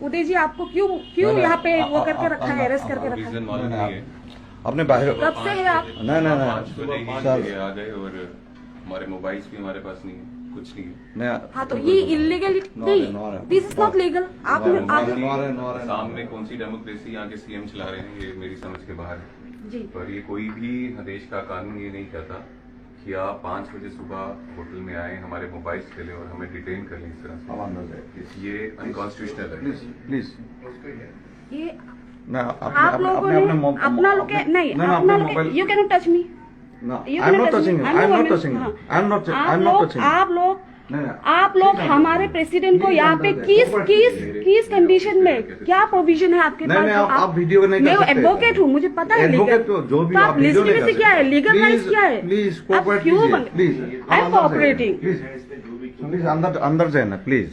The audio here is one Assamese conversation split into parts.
उदय जी आपको क्यों यहाँ पे वो करके रखा है, अरेस्ट करके रखा रीजन मालूम नहीं है। आपने बाहर कब से है आप? नहीं 5 बजे आ गए और हमारे मोबाइल्स भी हमारे पास नहीं है, कुछ नहीं है। नहीं हाँ तो ये इलीगल नहीं, दिस इज नॉट लीगल। आप सामने कौन सी डेमोक्रेसी यहाँ के सीएम चला रहे हैं, ये मेरी समझ के बाहर है। जी पर ये कोई भी देश का कानून ये नहीं कहता कि आप 5 बजे सुबह होटल में आए, हमारे मोबाइल ले और हमें डिटेन कर लें इस तरह से। ये अनकॉन्स्टिट्यूशनल है। प्लीज ये ना आप लोगों ने अपना लोग नहीं, अपना लोग you can not touch me. I am not touching I am not touching I am not touching आप लोग हमारे प्रेसिडेंट को यहाँ पे किस कंडीशन में क्या प्रोविजन है आपके पास? आप वीडियो नहीं मैं एडवोकेट हूँ, मुझे पता है एडवोकेट तो जो भी आप वीडियो नहीं से क्या है, लीगल राइट्स क्या है? प्लीज कोऑपरेट कीजिए please. I am cooperating. Please अंदर जाए ना प्लीज।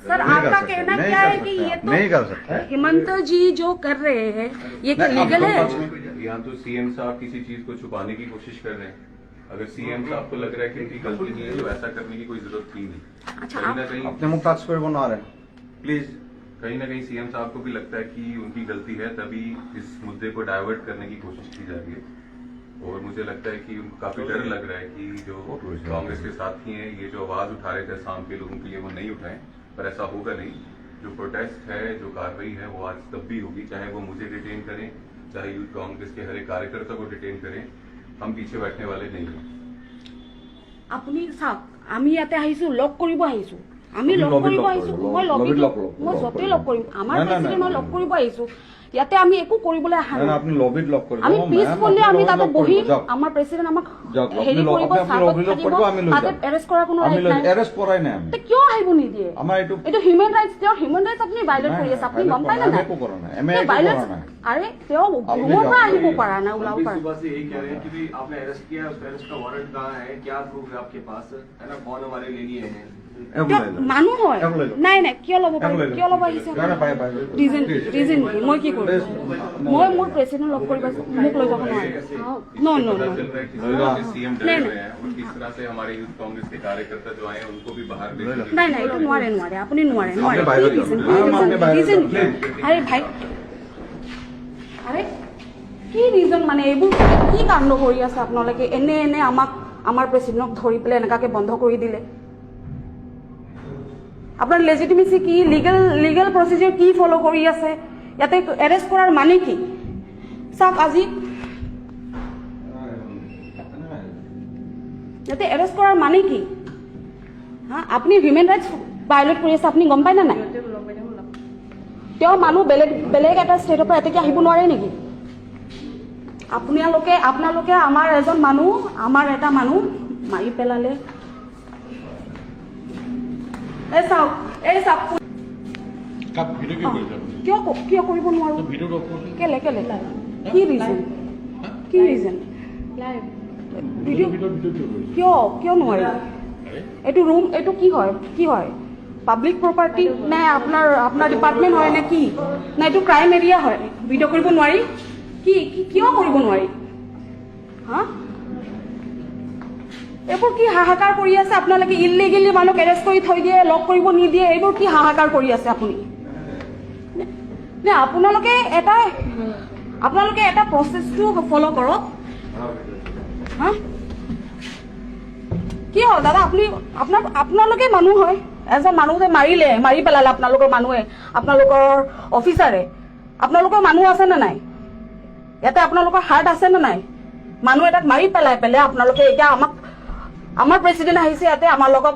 सर आपका कहना क्या है कि ये तो नहीं कर सकते हेमंत जी जो कर रहे हैं ये क्या लीगल है? यहाँ तो सीएम साहब किसी चीज को छुपाने की कोशिश कर रहे हैं। अगर सीएम साहब को लग रहा है कि उनकी गलती नहीं है तो ऐसा करने की कोई जरूरत थी नहीं। अच्छा, कहीं ना कहीं अपने मुख्य पर बना रहे हैं प्लीज। कहीं ना कहीं सीएम साहब को भी लगता है कि उनकी गलती है, तभी इस मुद्दे को डाइवर्ट करने की कोशिश की जा रही है। और मुझे लगता है कि उनको काफी डर लग रहा है कि जो कांग्रेस के साथी हैं, ये जो आवाज उठा रहे थे शाम के लोगों के लिए, वो नहीं उठाएं। पर ऐसा होगा नहीं। जो प्रोटेस्ट है, जो कार्रवाई है, वो आज तब भी होगी, चाहे वो मुझे डिटेन करें, चाहे यूथ कांग्रेस के हर एक कार्यकर्ता को डिटेन करें। हम पीछे बैठने वाले नहीं हैं। আপুনি চাওক, আমি ইয়াতে আহিছো লগ কৰিব আহিছো, আমি লগ কৰিব আহিছো। মই য'তে লগ কৰিম, আমাৰ প্ৰেচিডেণ্ট মই লগ কৰিব আহিছো। ইয়াতে আমি একো কৰিবলৈ অহা নাই। আপনি লবিত লগ কৰিব। আমি পিছফুলি আমি তাতে বহি আমাৰ প্ৰেচিডেণ্ট আমাক হেৰি কৰিব, তাতে এৰেষ্ট কৰাৰ কোনো ৰাইট নাই। এৰেষ্ট কৰাই নাই আমি। কিয় আহিব নিদিয়ে? আমাৰ এইটো হিউমেন ৰাইটছ, তেওঁ হিউমেন ৰাইটছ আপুনি ভাইলেট কৰি আছে, আপুনি গম পায় নে নাই? একো কৰা নাই, আমি একো কৰা নাই। আৰে তেওঁ ৰুমৰ পৰা আহিব পৰা নাই, ওলাব পৰা सुबह से यही कह रहे हैं कि भी आपने अरेस्ट किया है, उस अरेस्ट का वारंट कहाँ है, क्या प्रूफ है आपके पास, है ना, कौन हमारे लिए लिए हैं? মানুহ হয় নাই নাই, কিয় ল'ব পাৰিম, কিয় ল'ব আহিছে? ৰিজন কি? মই কি কৰিম? মই মোৰ প্ৰেচিডেণ্ট লগ কৰিব মোক লৈ যাব নোৱাৰে। सीएम डरे हुए हैं और किस तरह से हमारे यूथ कांग्रेस के कार्यकर्ता जो आए हैं उनको भी बाहर भेज নাই নাই, এইটো নোৱাৰে আপুনি নোৱাৰে। আৰে ভাই, আৰে কি ৰিজন মানে এইবোৰ কি কাণ্ড কৰি আছে আপোনালোকে? এনে আমাক আমাৰ প্ৰেচিডেণ্টক ধৰি পেলাই এনেকাকে বন্ধ কৰি দিলে। আপোনাৰ লেজিটিমেচি কি, লিগেল প্ৰচিডিউৰ কি ফ'ল' কৰি আছে? ইয়াতে এৰেষ্ট কৰাৰ মানে কি? চাওক আজি ইয়াতে এৰেষ্ট কৰাৰ মানে কি? হা, আপুনি হিউমেন ৰাইটছ ভায়লেট কৰি আছে, আপুনি গম পায় নে নাই? তেওঁ মানুহ বেলেগ এটা ষ্টেটৰ পৰা এতেকে আহিব নোৱাৰে নেকি? আপোনালোকে আমাৰ এজন মানুহ, আমাৰ এটা মানুহ মাৰি পেলালে। এই চাওক কিয় কৰিব নোৱাৰো? কেলে কি ৰিজন? কিয় নোৱাৰিম? এইটো ৰুম, এইটো কি হয় পাব্লিক প্ৰপাৰ্টি নে আপোনাৰ ডিপাৰ্টমেণ্ট হয় নে কি? নে এইটো ক্ৰাইম এৰিয়া হয়? ভিডিঅ' কৰিব নোৱাৰি? কিয় কৰিব নোৱাৰি? হা, এইবোৰ কি হাহাকাৰ কৰি আছে আপোনালোকে? ইলিগেলি মানুহক এৰেষ্ট কৰি থৈ দিয়ে, লগ কৰিব নিদিয়ে, এইবোৰ কি হাহাকাৰ কৰি আছে আপুনি? নে আপোনালোকে এটা প্ৰচেছটো ফ'ল' কৰক। হা, কি হ'ল দাদা? আপোনালোকে মানুহ হয়, এজন মানুহে মাৰি পেলালে আপোনালোকৰ মানুহে, আপোনালোকৰ অফিচাৰে। আপোনালোকৰ মানুহ আছে নে নাই ইয়াতে? আপোনালোকৰ হাৰ্ট আছে নে নাই? মানুহ এটাক মাৰি পেলাই আপোনালোকে এতিয়া আমাৰ প্ৰেচিডেণ্ট আহিছে ইয়াতে আমাৰ লগত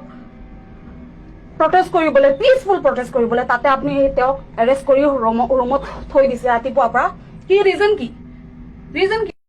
প্ৰটেষ্ট কৰিবলৈ, পিচফুল প্ৰটেষ্ট কৰিবলৈ, তাতে আপুনি তেওঁক এৰেষ্ট কৰি ৰুমত থৈ দিছে ৰাতিপুৱাৰ পৰা। কি ৰিজন কি?